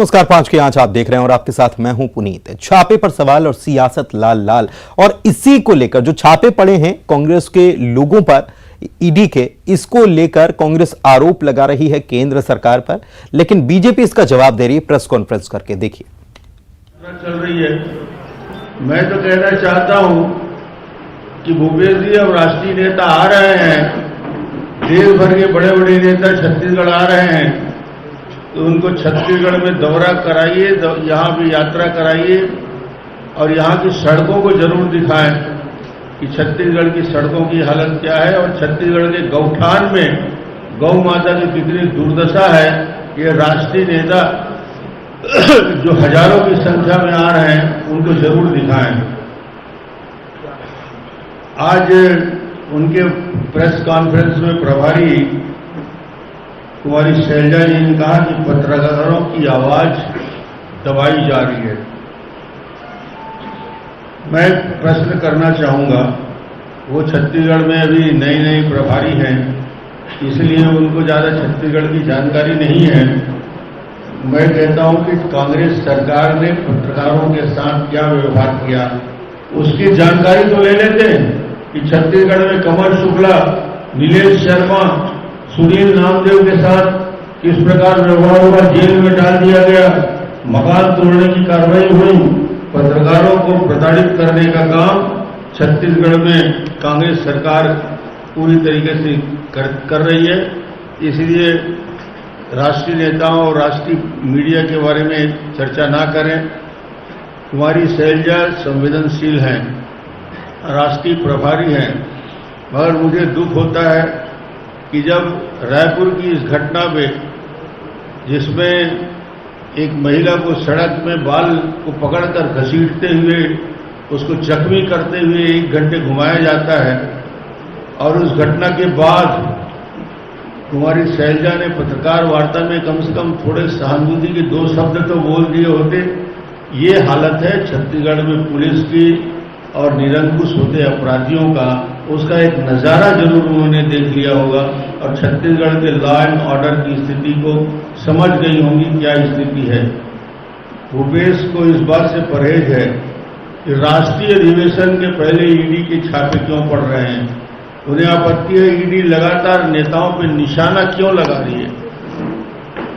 नमस्कार, 5 की आंच आप देख रहे हैं और आपके साथ मैं हूं पुनीत। छापे पर सवाल और सियासत लाल लाल, और इसी को लेकर जो छापे पड़े हैं कांग्रेस के लोगों पर, ईडी के, इसको लेकर कांग्रेस आरोप लगा रही है केंद्र सरकार पर, लेकिन बीजेपी इसका जवाब दे रही है प्रेस कॉन्फ्रेंस करके। देखिए, चल रही है। मैं तो कहना चाहता हूं कि भूपेश जी अब राष्ट्रीय नेता आ रहे हैं, देश भर के बड़े बड़े नेता छत्तीसगढ़ आ रहे हैं, तो उनको छत्तीसगढ़ में दौरा कराइए, यहाँ भी यात्रा कराइए और यहाँ की सड़कों को जरूर दिखाएं कि छत्तीसगढ़ की सड़कों की हालत क्या है और छत्तीसगढ़ के गौठान में गौ माता की कितनी दुर्दशा है। ये राष्ट्रीय नेता जो हजारों की संख्या में आ रहे हैं उनको जरूर दिखाएं। आज उनके प्रेस कॉन्फ्रेंस में प्रभारी कुमारी शैलजा जी ने कहा कि पत्रकारों की आवाज दबाई जा रही है। मैं प्रश्न करना चाहूंगा, वो छत्तीसगढ़ में अभी नई नई प्रभारी हैं, इसलिए उनको ज्यादा छत्तीसगढ़ की जानकारी नहीं है। मैं कहता हूं कि कांग्रेस सरकार ने पत्रकारों के साथ क्या व्यवहार किया उसकी जानकारी तो ले लेते हैं कि छत्तीसगढ़ में कमल शुक्ला, नीलेश शर्मा, सुनील नामदेव के साथ किस प्रकार व्यवहार हुआ, जेल में डाल दिया गया, मकान तोड़ने की कार्रवाई हुई, पत्रकारों को प्रताड़ित करने का काम छत्तीसगढ़ में कांग्रेस सरकार पूरी तरीके से कर रही है। इसलिए राष्ट्रीय नेताओं और राष्ट्रीय मीडिया के बारे में चर्चा ना करें। कुमारी शैलजा संवेदनशील हैं, राष्ट्रीय प्रभारी हैं, मगर मुझे दुख होता है कि जब रायपुर की इस घटना में, जिसमें एक महिला को सड़क में बाल को पकड़कर घसीटते हुए उसको जख्मी करते हुए 1 घंटे घुमाया जाता है, और उस घटना के बाद कुमारी शैलजा ने पत्रकार वार्ता में कम से कम थोड़े सहानुभूति के 2 शब्द तो बोल दिए होते। ये हालत है छत्तीसगढ़ में पुलिस की और निरंकुश होते अपराधियों का, उसका एक नज़ारा जरूर उन्होंने देख लिया होगा और छत्तीसगढ़ के लॉ एंड ऑर्डर की स्थिति को समझ गई होंगी क्या स्थिति है। भूपेश को इस बात से परहेज है कि राष्ट्रीय अधिवेशन के पहले ईडी के छापे क्यों पड़ रहे हैं। उन्हें आपत्ति है ईडी लगातार नेताओं पर निशाना क्यों लगा रही है।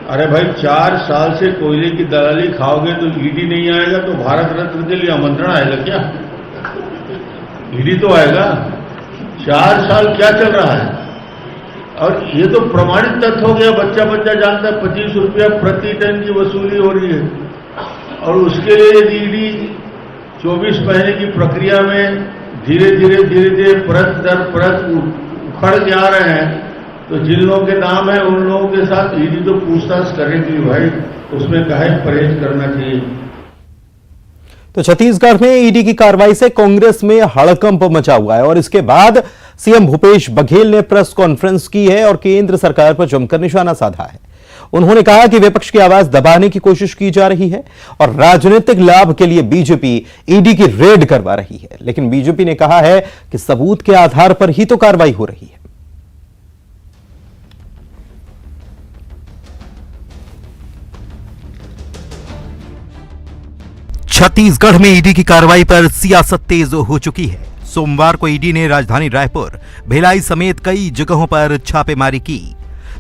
अरे भाई, 4 साल से कोयले की दलाली खाओगे तो ईडी नहीं आएगा तो भारत रत्न के लिए आमंत्रण आएगा क्या? ईडी तो आएगा। 4 साल क्या चल रहा है? और ये तो प्रमाणित तथ्य हो गया, बच्चा बच्चा जानता है 25 रुपया प्रति टन की वसूली हो रही है, और उसके लिए ईडी 24 महीने की प्रक्रिया में धीरे धीरे परत दर परत उखड़ के आ रहे हैं, तो जिन लोगों के नाम है उन लोगों के साथ ईडी तो पूछताछ करेगी भाई, उसमें काहे परहेज करना चाहिए। तो छत्तीसगढ़ में ईडी की कार्रवाई से कांग्रेस में हड़कंप मचा हुआ है, और इसके बाद सीएम भूपेश बघेल ने प्रेस कॉन्फ्रेंस की है और केंद्र सरकार पर जमकर निशाना साधा है। उन्होंने कहा कि विपक्ष की आवाज दबाने की कोशिश की जा रही है और राजनीतिक लाभ के लिए बीजेपी ईडी की रेड करवा रही है, लेकिन बीजेपी ने कहा है कि सबूत के आधार पर ही तो कार्रवाई हो रही है। छत्तीसगढ़ में ईडी की कार्रवाई पर सियासत तेज हो चुकी है। सोमवार को ईडी ने राजधानी रायपुर, भिलाई समेत कई जगहों पर छापेमारी की।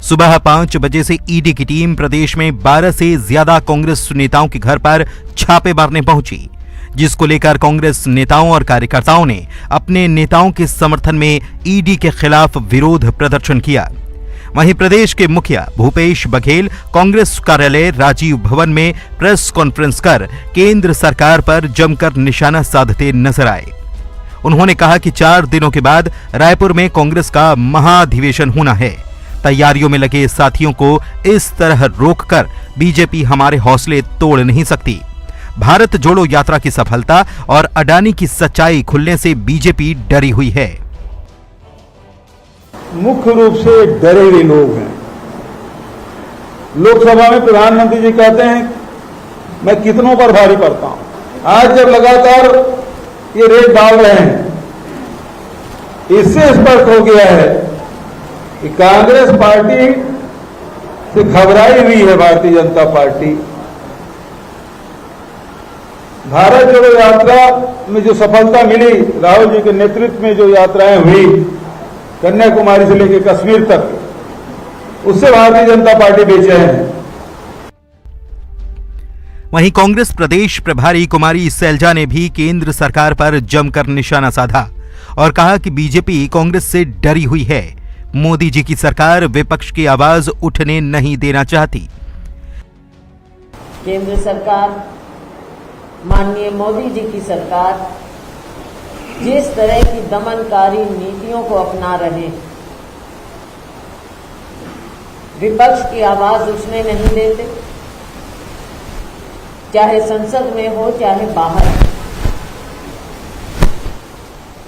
सुबह 5 बजे से ईडी की टीम प्रदेश में 12 से ज्यादा कांग्रेस नेताओं के घर पर छापे मारने पहुंची, जिसको लेकर कांग्रेस नेताओं और कार्यकर्ताओं ने अपने नेताओं के समर्थन में ईडी के खिलाफ विरोध प्रदर्शन किया। वहीं प्रदेश के मुखिया भूपेश बघेल कांग्रेस कार्यालय राजीव भवन में प्रेस कॉन्फ्रेंस कर केंद्र सरकार पर जमकर निशाना साधते नजर आए। उन्होंने कहा कि 4 दिनों के बाद रायपुर में कांग्रेस का महाधिवेशन होना है। तैयारियों में लगे साथियों को इस तरह रोककर बीजेपी हमारे हौसले तोड़ नहीं सकती। भारत जोड़ो यात्रा की सफलता और अडानी की सच्चाई खुलने से बीजेपी डरी हुई है। मुख्य रूप से डरे हुए लोग हैं। लोकसभा में प्रधानमंत्री जी कहते हैं मैं कितनों पर भारी पड़ता हूं। आज जब लगातार ये रेट डाल रहे हैं, इससे स्पष्ट हो गया है कि कांग्रेस पार्टी से घबराई हुई है भारतीय जनता पार्टी भारत जोड़ो यात्रा में जो सफलता मिली, राहुल जी के नेतृत्व में जो यात्राएं हुई कन्याकुमारी से लेकर कश्मीर तक, उससे भारतीय जनता पार्टी बेचैन है। वहीं कांग्रेस प्रदेश प्रभारी कुमारी सैलजा ने भी केंद्र सरकार पर जमकर निशाना साधा और कहा कि बीजेपी कांग्रेस से डरी हुई है। मोदी जी की सरकार विपक्ष की आवाज उठने नहीं देना चाहती। केंद्र सरकार, माननीय मोदी जी की सरकार जिस तरह की दमनकारी नीतियों को अपना रहे हैं, विपक्ष की आवाज उठने नहीं देते, चाहे संसद में हो चाहे बाहर।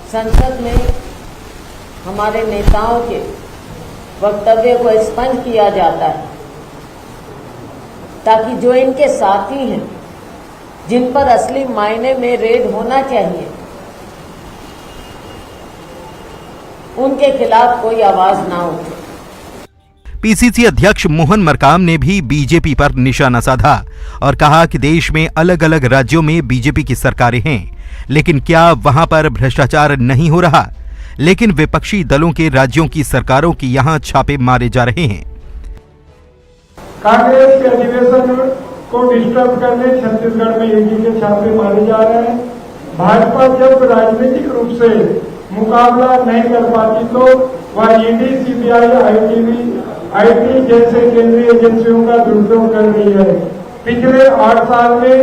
संसद में हमारे नेताओं के वक्तव्य को एक्सपंज किया जाता है ताकि जो इनके साथी हैं, जिन पर असली मायने में रेड होना चाहिए, उनके खिलाफ कोई आवाज ना उठे। पीसीसी अध्यक्ष मोहन मरकाम ने भी बीजेपी पर निशाना साधा और कहा कि देश में अलग अलग राज्यों में बीजेपी की सरकारें हैं, लेकिन क्या वहां पर भ्रष्टाचार नहीं हो रहा? लेकिन विपक्षी दलों के राज्यों की सरकारों की यहां छापे मारे जा रहे हैं। कांग्रेस के अधिवेशन को डिस्टर्ब करने छत्तीसगढ़ में ईडी के छापे मारे जा रहे हैं। भाजपा जब राजनीतिक रूप से मुकाबला नहीं कर पाती तो वह ईडी, सीबीआई, आईटी जैसे केंद्रीय एजेंसियों का दुरुपयोग कर रही है। पिछले 8 साल में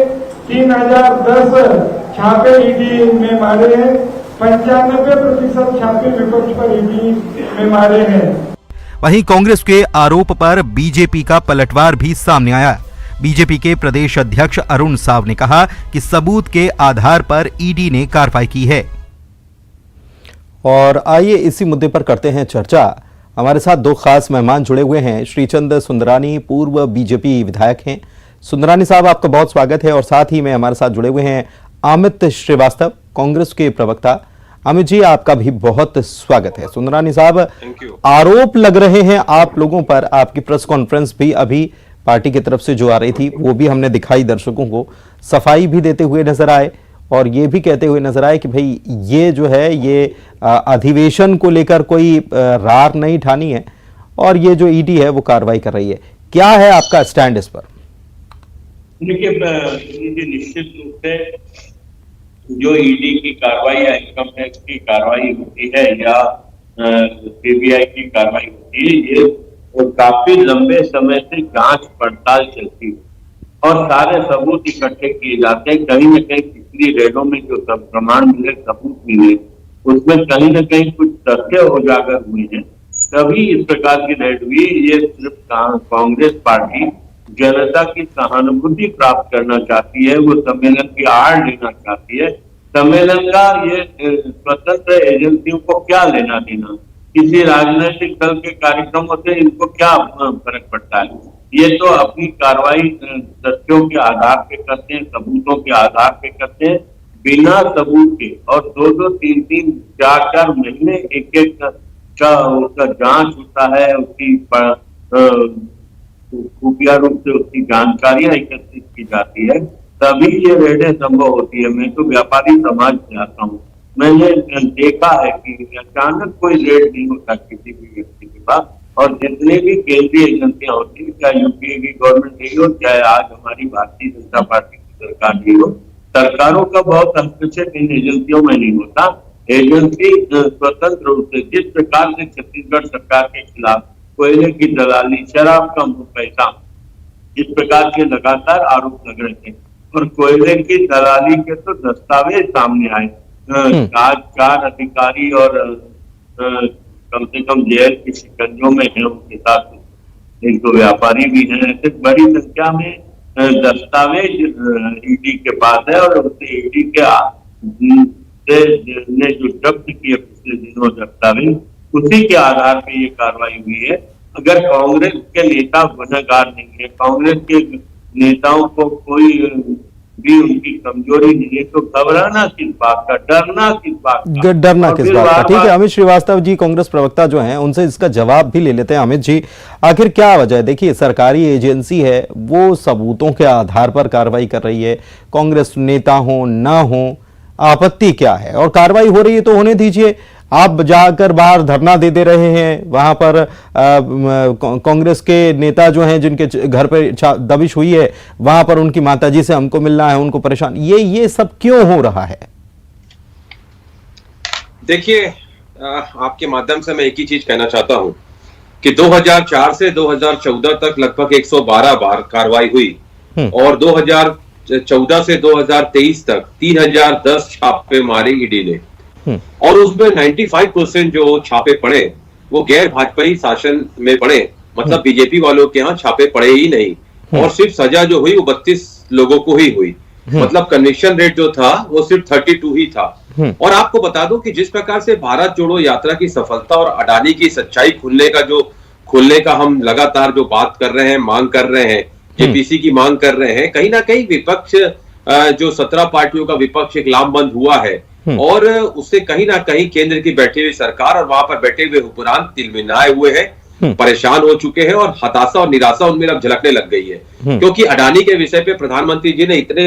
3010 छापे ईडी में मारे हैं, 95% छापे विपक्ष पर ईडी में मारे हैं। वहीं कांग्रेस के आरोप पर बीजेपी का पलटवार भी सामने आया। बीजेपी के प्रदेश अध्यक्ष अरुण साव ने कहा कि सबूत के आधार पर ईडी ने कार्रवाई की है। और आइए इसी मुद्दे पर करते हैं चर्चा। हमारे साथ 2 खास मेहमान जुड़े हुए हैं। श्रीचंद सुंदरानी पूर्व बीजेपी विधायक हैं। सुंदरानी साहब, आपका बहुत स्वागत है। और साथ ही में हमारे साथ जुड़े हुए हैं अमित श्रीवास्तव, कांग्रेस के प्रवक्ता। अमित जी, आपका भी बहुत स्वागत है। सुंदरानी साहब, आरोप लग रहे हैं आप लोगों पर। आपकी प्रेस कॉन्फ्रेंस भी अभी पार्टी की तरफ से जो आ रही थी वो भी हमने दिखाई, दर्शकों को सफाई भी देते हुए नजर आए और ये भी कहते हुए नजर आए कि भाई ये जो है ये अधिवेशन को लेकर कोई रार नहीं ठानी है और ये जो ईडी है वो कार्रवाई कर रही है। क्या है आपका स्टैंड इस पर? देखिए, निश्चित रूप से जो ईडी की कार्रवाई या इनकम टैक्स की कार्रवाई होती है या सीबीआई की कार्रवाई होती है, ये काफी लंबे समय से जांच पड़ताल चलती है और सारे सबूत इकट्ठे किए जाते हैं। कहीं न कहीं पिछली रेडों में जो सब प्रमाण मिले, सबूत मिले, उसमें कहीं न कहीं कुछ तथ्य उजागर हुए हैं, तभी इस प्रकार की रेड हुई। ये सिर्फ कांग्रेस पार्टी जनता की सहानुभूति प्राप्त करना चाहती है, वो सम्मेलन की आड़ लेना चाहती है। सम्मेलन का ये स्वतंत्र एजेंसियों को क्या लेना देना, किसी राजनीतिक दल के कार्यक्रमों से इनको क्या फर्क पड़ता है? ये तो अपनी कार्रवाई तथ्यों के आधार पे करते हैं, सबूतों के आधार पे करते हैं, बिना सबूत के। और 2-2, 3-3, 4-4 महीने एक का उसका जांच होता है, उसकी खुफिया रूप से उसकी जानकारियां एकत्रित की जाती है, तभी ये रेडें संभव होती है। मैं तो व्यापारी समाज से आता हूँ, मैंने देखा है कि अचानक कोई रेड नहीं होता किसी भी व्यक्ति के पास। और जितने भी केंद्रीय एजेंसियां होती है, चाहे यूपीए की गवर्नमेंट नहीं हो, चाहे आज हमारी भारतीय जनता पार्टी की सरकार नहीं हो, सरकारों का बहुत हस्तक्षेप इन एजेंसियों में नहीं होता। एजेंसी स्वतंत्र रूप से, जिस प्रकार से छत्तीसगढ़ सरकार के खिलाफ कोयले की दलाली, शराब का मुंह पैसा, इस प्रकार के लगातार आरोप लग रहे थे और कोयले की दलाली के तो दस्तावेज सामने आए। आज 4 अधिकारी और कम से कम जेल की शिकंजों में है, उनके साथ 1-2 व्यापारी भी हैं। ऐसे बड़ी संख्या में दस्तावेज ईडी के पास है और उससे ईडी के ने जो जब्त किए पिछले दिनों दस्तावेज, उसी के आधार पर ये कार्रवाई हुई है। अगर कांग्रेस के नेता गुनहगार नहीं है, कांग्रेस के नेताओं को कोई भी उनकी कमजोरी नहीं है, तो घबराना किस बात का, डरना किस बात का, डरना और किस फिर बात का। बार-बार ठीक है, अमित श्रीवास्तव जी कांग्रेस प्रवक्ता जो हैं, उनसे इसका जवाब भी ले लेते हैं। अमित जी, आखिर क्या वजह है? देखिए, सरकारी एजेंसी है, वो सबूतों के आधार पर कार्रवाई कर रही है, कांग्रेस नेता हो ना हो, आपत्ति क्या है? और कार्रवाई हो रही है तो होने दीजिए। आप जाकर बाहर धरना दे रहे हैं, वहां पर कांग्रेस के नेता जो हैं, जिनके घर पर दबिश हुई है, वहां पर उनकी माताजी से हमको मिलना है, उनको परेशान, ये सब क्यों हो रहा है? देखिए, आपके माध्यम से मैं एक ही चीज कहना चाहता हूं कि 2004 से 2014 तक लगभग 112 बार कार्रवाई हुई और 2014 से 2023 तक 3010 छापे मारे ईडी ने, और उसमें 95% जो छापे पड़े वो गैर भाजपाई शासन में पड़े, मतलब बीजेपी वालों के यहाँ छापे पड़े ही नहीं। और सिर्फ सजा जो हुई वो 32 लोगों को ही हुई, मतलब कन्विक्शन रेट जो था वो सिर्फ 32 ही था। और आपको बता दूं कि जिस प्रकार से भारत जोड़ो यात्रा की सफलता और अडानी की सच्चाई खुलने का हम लगातार जो बात कर रहे हैं, मांग कर रहे हैं, जेपीसी की मांग कर रहे हैं, कहीं ना कहीं विपक्ष जो 17 पार्टियों का विपक्ष एक लामबंद हुआ है और उससे कहीं ना कहीं केंद्र की बैठी हुई सरकार और वहां पर बैठे हुए हुक्मरान तिलमिलाए हुए हैं, परेशान हो चुके हैं और हताशा और निराशा उनमें अब झलकने लग गई है। क्योंकि अडानी के विषय पे प्रधानमंत्री जी ने इतने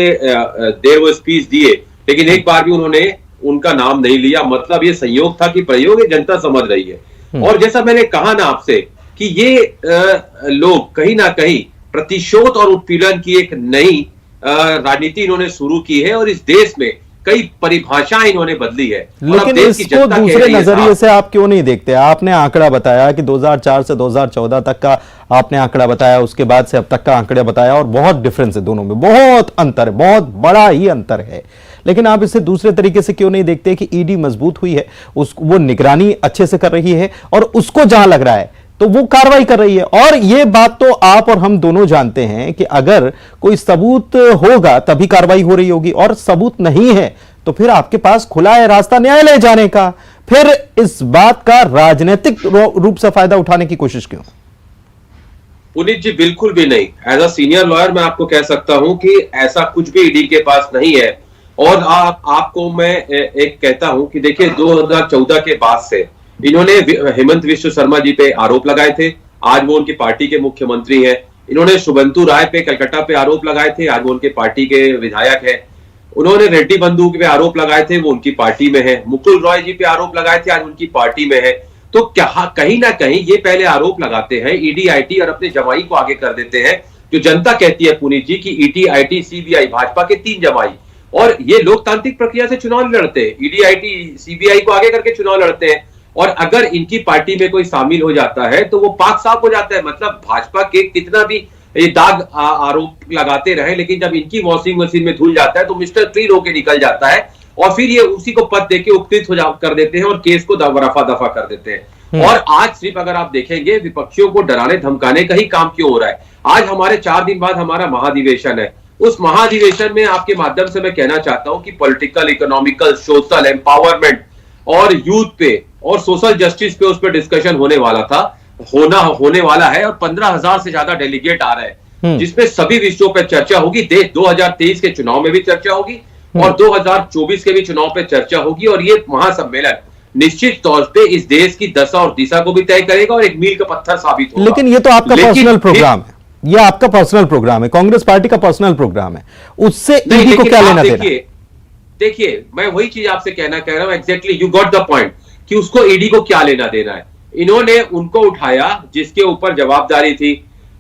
देर वो स्पीच दिए, लेकिन एक बार भी उन्होंने उनका नाम नहीं लिया। मतलब ये संयोग था कि प्रयोग जनता समझ रही है। और जैसा मैंने कहा ना आपसे कि ये लोग कहीं ना कहीं प्रतिशोध और उत्पीड़न की एक नई राजनीति इन्होंने शुरू की है और इस देश में कई परिभाषाएं इन्होंने बदली है। लेकिन इसको दूसरे नजरिए से आप क्यों नहीं देखते? आपने आंकड़ा बताया कि 2004 से 2014 तक का आपने आंकड़ा बताया, उसके बाद से अब तक का आंकड़ा बताया, और बहुत डिफरेंस है दोनों में, बहुत अंतर है, बहुत बड़ा ही अंतर है। लेकिन आप इसे दूसरे तरीके से क्यों नहीं देखते कि ईडी मजबूत हुई है, वो निगरानी अच्छे से कर रही है और उसको जहां लग रहा है तो वो कार्रवाई कर रही है। और ये बात तो आप और हम दोनों जानते हैं कि अगर कोई सबूत होगा तभी कार्रवाई हो रही होगी, और सबूत नहीं है तो फिर आपके पास खुला है रास्ता न्यायालय जाने का। फिर इस बात का राजनीतिक रूप से फायदा उठाने की कोशिश क्यों? पुनीत जी, बिल्कुल भी नहीं। एज अ सीनियर लॉयर मैं आपको कह सकता हूं कि ऐसा कुछ भी ईडी के पास नहीं है। और आपको मैं एक कहता हूं कि देखिए, 2014 के बाद से इन्होंने हेमंत विश्व शर्मा जी पे आरोप लगाए थे, आज वो उनकी पार्टी के मुख्यमंत्री हैं। इन्होंने शुभंतु राय पे कलकत्ता पे आरोप लगाए थे, आज वो उनके पार्टी के विधायक हैं। उन्होंने रेड्डी बंधु पे आरोप लगाए थे, वो उनकी पार्टी में है। मुकुल रॉय जी पे आरोप लगाए थे, आज उनकी पार्टी में है। तो क्या कहीं ना कहीं ये पहले आरोप लगाते हैं ईडी आईटी और अपने जमाई को आगे कर देते हैं। जो जनता कहती है पुनीत जी की ईडी आईटी सीबीआई भाजपा के 3 जमाई, और ये लोकतांत्रिक प्रक्रिया से चुनाव लड़ते हैं। ईडी आईटी सीबीआई को आगे करके चुनाव लड़ते हैं, और अगर इनकी पार्टी में कोई शामिल हो जाता है तो वो पाक साफ हो जाता है। मतलब भाजपा के कितना भी ये दाग आरोप लगाते रहे, लेकिन जब इनकी वॉशिंग मशीन में धुल जाता है तो मिस्टर क्लीन होके निकल जाता है, और फिर ये उसी को पद देके उपकृत कर देते हैं और केस को रफा दफा कर देते हैं। और आज सिर्फ अगर आप देखेंगे विपक्षियों को डराने धमकाने का ही काम क्यों हो रहा है। आज हमारे 4 दिन बाद हमारा महाधिवेशन है। उस महाधिवेशन में आपके माध्यम से मैं कहना चाहता हूं कि पॉलिटिकल, इकोनॉमिकल, सोशल एम्पावरमेंट और यूथ पे और सोशल जस्टिस पे उस पर डिस्कशन होने वाला था, होने वाला है, और 15,000 से ज्यादा डेलीगेट आ रहे हैं, जिसमें सभी विषयों पर चर्चा होगी। 2023 के चुनाव में भी चर्चा होगी और 2024 के भी चुनाव पर चर्चा होगी। और ये महासम्मेलन निश्चित तौर पे इस देश की दशा और दिशा को भी तय करेगा और एक मील का पत्थर साबित होगा। लेकिन ये तो आपका पर्सनल प्रोग्राम है, ये आपका पर्सनल प्रोग्राम है, कांग्रेस पार्टी का पर्सनल प्रोग्राम है, उससे ईडी को क्या लेना देना? देखिए, मैं वही चीज आपसे कह रहा हूं, exactly you got the point, कि उसको ईडी को क्या लेना देना है। इन्होंने उनको उठाया जिसके ऊपर जवाबदारी थी,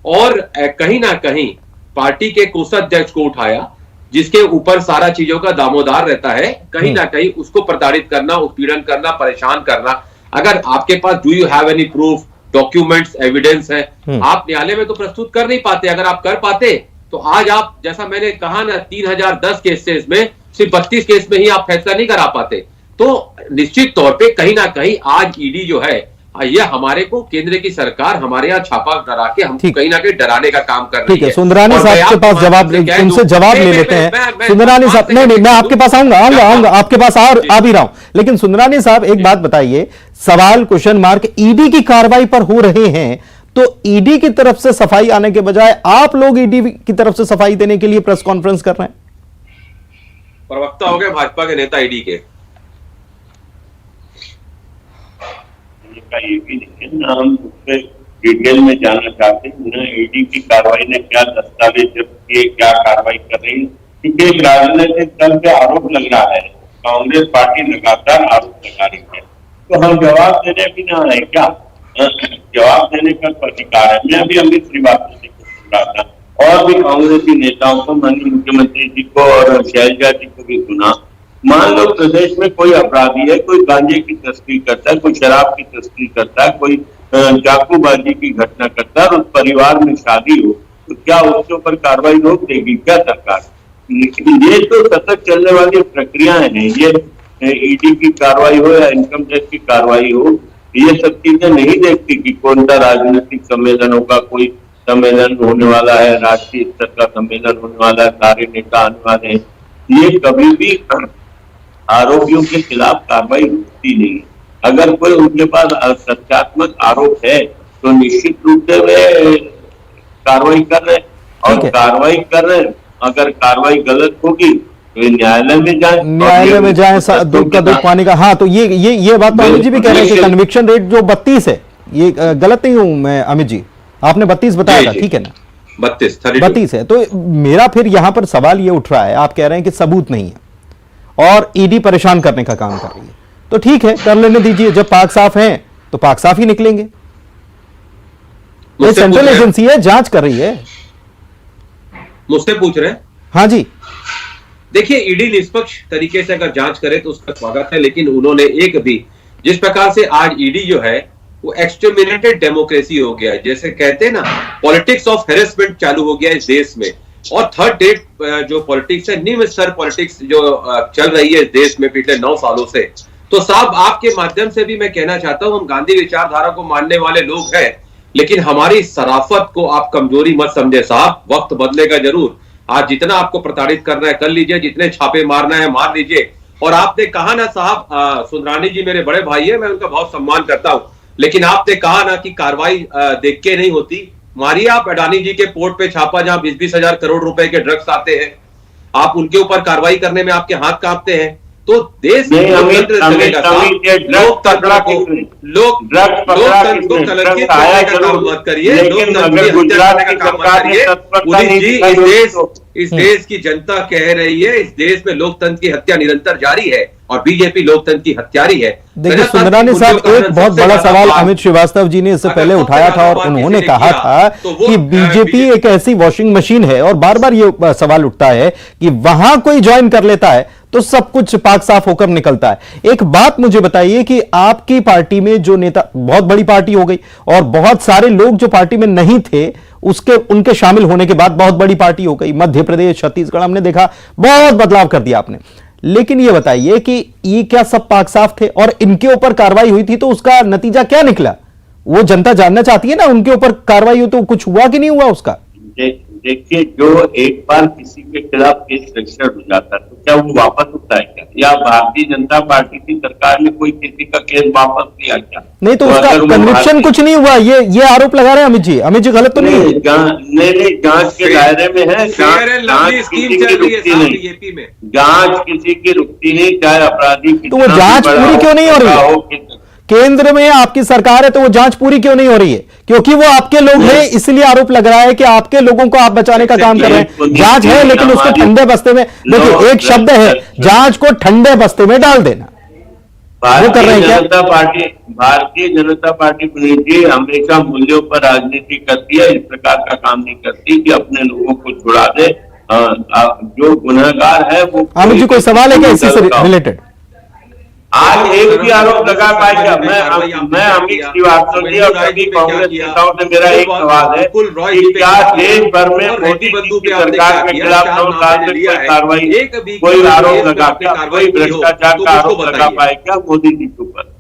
और कहीं ना कहीं पार्टी के कोषाध्यक्ष को उठाया जिसके ऊपर सारा चीजों का दामोदार रहता है। कहीं ना कहीं उसको प्रताड़ित करना, उत्पीड़न करना, परेशान करना। अगर आपके पास do you have any proof, documents, evidence है, आप न्यायालय में तो प्रस्तुत कर नहीं पाते। अगर आप कर पाते तो आज आप, जैसा मैंने कहा ना, 3010 केसेस में सिर्फ 32 केस में ही आप फैसला नहीं करा पाते। तो निश्चित तौर पे कहीं ना कहीं आज ईडी जो है, ये हमारे को केंद्र की सरकार हमारे यहाँ छापा डरा के हमको कहीं ना कहीं डराने का काम कर रही है। ठीक है, सुंदरानी साहब के पास उनसे जवाब ले लेते हैं। सुंदरानी साहब, नहीं, मैं आपके पास आऊंगा, आपके पास आ भी रहा हूं, लेकिन सुंदरानी साहब एक बात बताइए, सवाल क्वेश्चन मार्क ईडी की कार्रवाई पर हो रहे हैं, तो ईडी की तरफ से सफाई आने के बजाय आप लोग ईडी की तरफ से सफाई देने के लिए प्रेस कॉन्फ्रेंस कर रहे हैं। प्रवक्ता हो गए भाजपा के नेता ईडी के। ये भी नहीं है ना, हम उसमें डिटेल में जानना चाहते हैं ना ईडी की कार्रवाई ने क्या दस्तावेज जब्त किए, क्या कार्रवाई कर रही है, क्योंकि एक राजनीतिक दल पे आरोप लग रहा है, कांग्रेस पार्टी लगातार आरोप लगा रही है, तो हम जवाब देने भी ना आए क्या? जवाब देने का अधिकार है। मैं भी अमित श्रीवास्तव जी को सुन रहा था और भी कांग्रेसी नेताओं को, माननीय मुख्यमंत्री जी को और शैलजा जी को भी सुना। मान लो प्रदेश में कोई अपराधी है, कोई गांजे की तस्करी करता है, कोई शराब की तस्करी करता है, कोई चाकूबाजी की घटना करता है और उस परिवार में शादी हो, तो क्या उसके ऊपर कार्रवाई रोक देगी क्या सरकार? ये तो सतत चलने वाली प्रक्रियाएं हैं। ये ईडी की कार्रवाई हो या इनकम टैक्स की कार्रवाई हो, ये सब चीजें नहीं देखती कि कौन सा राजनीतिक सम्मेलन होगा, कोई सम्मेलन होने वाला है, राष्ट्रीय स्तर का सम्मेलन होने वाला है, सारे नेता आने वाले हैं। ये कभी भी आरोपियों के खिलाफ कार्रवाई होती नहीं है। अगर कोई उनके पास तथ्यात्मक आरोप है तो निश्चित रूप से वे कार्रवाई कर रहे हैं, और कार्रवाई कर रहे हैं। अगर कार्रवाई गलत होगी तो न्यायालय में जाए, दूध का दूध पानी का। हाँ, तो ये बात तो अमित जी भी कह रहे हैं कि कन्विक्शन रेट जो 32 है, ये गलत नहीं हूं मैं अमित जी? आपने 32 बताया था, ठीक है ना? 32 है। तो मेरा फिर यहां पर सवाल ये उठ रहा है, आप कह रहे हैं कि सबूत नहीं है और ईडी परेशान करने का काम कर रही है, तो ठीक है, कर लेने दीजिए। जब पाक साफ है तो पाक साफ ही निकलेंगे। ये सेंट्रल एजेंसी है, जांच कर रही है। मुझसे पूछ रहे हैं? हाँ जी। देखिए, ईडी निष्पक्ष तरीके से अगर जांच करे तो उसका स्वागत है, लेकिन उन्होंने एक भी, जिस प्रकार से आज ईडी जो है वो एक्सटर्मिनेटेड डेमोक्रेसी हो गया है, जैसे कहते हैं ना, पॉलिटिक्स ऑफ हेरेसमेंट चालू हो गया है इस देश में। और थर्ड डेट जो पॉलिटिक्स है, निम्न स्तर पॉलिटिक्स जो चल रही है इस देश में पिछले 9 सालों से। तो साहब, आपके माध्यम से भी मैं कहना चाहता हूं, हम गांधी विचारधारा को मानने वाले लोग हैं, लेकिन हमारी सराफत को आप कमजोरी मत समझे साहब। वक्त बदलेगा जरूर। आज जितना आपको प्रताड़ित करना है कर लीजिए, जितने छापे मारना है मार लीजिए। और आपने कहा ना साहब, सुंदरानी जी मेरे बड़े भाई है, मैं उनका बहुत सम्मान करता हूं, लेकिन आपने कहा ना कि कार्रवाई देख के नहीं होती। मारिए आप अडानी जी के पोर्ट पे छापा, जहां 20-20 हजार करोड़ रुपए के ड्रग्स आते हैं, आप उनके ऊपर कार्रवाई करने में आपके हाथ कांपते हैं। तो देश लोकतंत्र चलेगा साहब। लोकतंत्र को कलंकित करने का काम मत करिए, लोकतंत्र की हत्या करने का काम मत करिए। पुलिस जी, इस देश की जनता कह रही है, इस देश में लोकतंत्र की हत्या निरंतर जारी है और बीजेपी लोकतंत्र की हत्यारी है। देखिए सुंदरानी साहब, एक बहुत बड़ा सवाल अमित श्रीवास्तव जी ने इससे पहले उठाया था और उन्होंने कहा था कि बीजेपी एक ऐसी वॉशिंग मशीन है, और बार बार ये सवाल उठता है कि वहां कोई ज्वाइन कर लेता है तो सब कुछ पाक साफ होकर निकलता है। एक बात मुझे बताइए कि आपकी पार्टी में जो नेता, बहुत बड़ी पार्टी हो गई और बहुत सारे लोग जो पार्टी में नहीं थे उनके शामिल होने के बाद बहुत बड़ी पार्टी हो गई। मध्य प्रदेश, छत्तीसगढ़ हमने देखा, बहुत बदलाव कर दिया आपने। लेकिन यह बताइए कि ये क्या सब पाक साफ थे और इनके ऊपर कार्रवाई हुई थी तो उसका नतीजा क्या निकला? वो जनता जानना चाहती है ना, उनके ऊपर कार्रवाई हो तो कुछ हुआ कि नहीं हुआ उसका? देखिए, जो एक बार किसी के खिलाफ केस रजिस्टर हो जाता है तो क्या वो वापस होता है क्या? या भारतीय जनता पार्टी की सरकार ने कोई किसी का केस वापस लिया क्या? नहीं, तो उसका कन्विक्शन कुछ नहीं हुआ, ये आरोप लगा रहे हैं अमित जी। अमित जी गलत तो नहीं? नहीं, जांच के दायरे में है। जांच किसी की रुकती नहीं, चाहे अपराधी। तो वो जांच पूरी क्यों नहीं हो रही है? केंद्र में आपकी सरकार है तो वो जांच पूरी क्यों नहीं हो रही है? क्योंकि वो आपके लोग हैं, इसलिए आरोप लग रहा है कि आपके लोगों को आप बचाने का काम कर रहे हैं। जांच है लेकिन उसको ठंडे बस्ते में, देखिए एक शब्द है, जांच को ठंडे बस्ते में डाल देना। वो कर रहे हैं क्या? भारतीय जनता पार्टी जी हमेशा मूल्यों पर राजनीति करती है, इस प्रकार का काम नहीं करती कि अपने लोगों को छुड़ा दे। जो गुनहगार है वो। अमित जी कोई सवाल है क्या इसी से रिलेटेड? आज एक भी आरोप लगा पाएगा? मैं अमित श्रीवास्तव जी और सभी कांग्रेस नेताओं से मेरा एक सवाल है कि क्या देश भर में मोदी की सरकार के खिलाफ 9 साल से कोई कार्रवाई, कोई आरोप लगा क्या? कोई भ्रष्टाचार का आरोप लगा पाए क्या मोदी जी के ऊपर?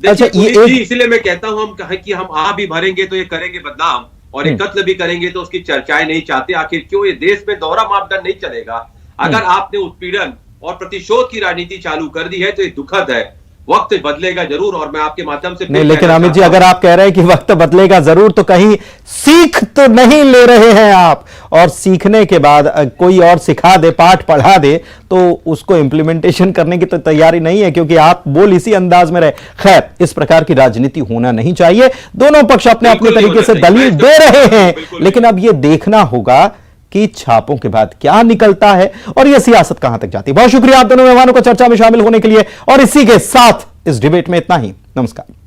अच्छा, इसलिए मैं कहता हूं, हम कहें कि हम आ भी भरेंगे तो ये करेंगे बदनाम, और एक कत्ल भी करेंगे तो उसकी चर्चाएं नहीं चाहते। आखिर क्यों? ये देश में दोहरा मापदंड नहीं चलेगा। अगर आपने उत्पीड़न और प्रतिशोध की राजनीति चालू कर दी है तो ये दुखद है। वक्त बदलेगा जरूर, और मैं आपके माध्यम से नहीं, लेकिन अमित जी अगर आप कह रहे हैं कि वक्त बदलेगा जरूर, तो कहीं सीख तो नहीं ले रहे हैं आप? और सीखने के बाद कोई और सिखा दे, पाठ पढ़ा दे, तो उसको इंप्लीमेंटेशन करने की तो तैयारी नहीं है, क्योंकि आप बोल इसी अंदाज में रहे। खैर, इस प्रकार की राजनीति होना नहीं चाहिए। दोनों पक्ष अपने अपने तरीके से दलील दे रहे हैं, लेकिन अब यह देखना होगा कि छापों के बाद क्या निकलता है और यह सियासत कहां तक जाती है। बहुत शुक्रिया आप दोनों मेहमानों को चर्चा में शामिल होने के लिए, और इसी के साथ इस डिबेट में इतना ही। नमस्कार।